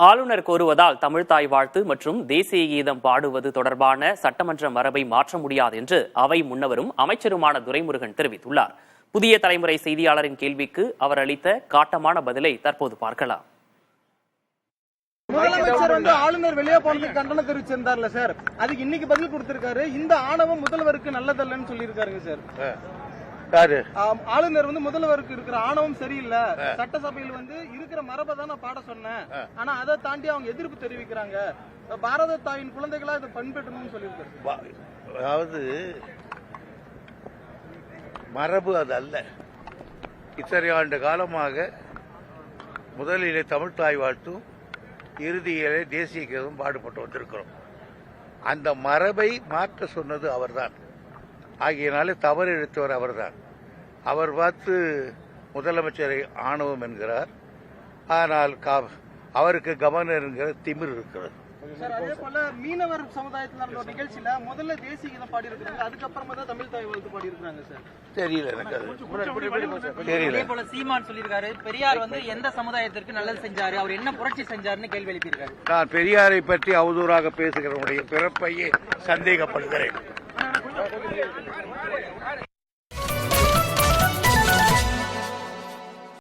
ஆளுநர் கோருவதால் தமிழ்த்தாய் வாழ்த்து மற்றும் தேசிய கீதம் பாடுவது தொடர்பான சட்டமன்ற மரபை மாற்ற முடியாது என்று அவை முன்னவரும் அமைச்சருமான துரைமுருகன் தெரிவித்துள்ளார். புதிய தலைமுறை செய்தியாளரின் கேள்விக்கு அவர் அளித்த காட்டமான பதிலை தற்போது பார்க்கலாம். முதலமைச்சர் ஆளுநர் வெளியே போனதுக்கு கண்டனம் தெரிவிச்சிருந்தார்ல சார், அதுக்கு இன்னைக்கு பதில் கொடுத்திருக்காரு. இந்த ஆணவம் முதல்வருக்கு நல்லதல்லன்னு சொல்லியிருக்காருங்க சார். ஆளுநர் முதல்வருக்கு இருக்கிற ஆணவம் சரியில்லை, சட்டசபையில் இருக்கிற மரபை தான் நான் பாட சொன்னேன், ஆனா அதை தாண்டி அவங்க எதிர்ப்பு தெரிவிக்கிறாங்க, பாரத தாயின் குழந்தைகளா இதை பண்பெற்றணும்னு சொல்லியிருக்காரு. அதாவது மரபு அது அல்ல. இத்தனை ஆண்டு காலமாக முதலிலே தமிழ்த்தாய் வாழ்த்தும் இறுதியிலே தேசிய கீதம் பாடுபட்டு வந்திருக்கிறோம். அந்த மரபை மாற்ற சொன்னது அவர்தான். ஆகியனாலே தவறு இழுத்தவர் அவர்தான். அவர் பார்த்து முதலமைச்சரை ஆணவம் என்கிறார். ஆனால் அவருக்கு கவர்னர் என்கிற திமிர் இருக்கிறது. அதே போல மீனவர் சமுதாயத்தில் நடந்த ஒரு நிகழ்ச்சியில முதல்ல தேசிய கீதம் பாடி இருக்காங்க, அதுக்கப்புறமா தான் தமிழ் தாய் வாழ்த்து பாடி இருக்காங்க சார். தெரியல எனக்கு அது தெரியல. போல சீமான் சொல்லியிருக்காரு, பெரியார் எந்த சமுதாயத்திற்கு நல்லது செஞ்சாரு, அவர் என்ன புரட்சி செஞ்சாருன்னு கேள்வி எழுப்பியிருக்காரு. நான் பெரியாரை பற்றி அவதூறாக பேசுகிறவனுடைய பிறப்பையே சந்தேகப்படுகிறேன்.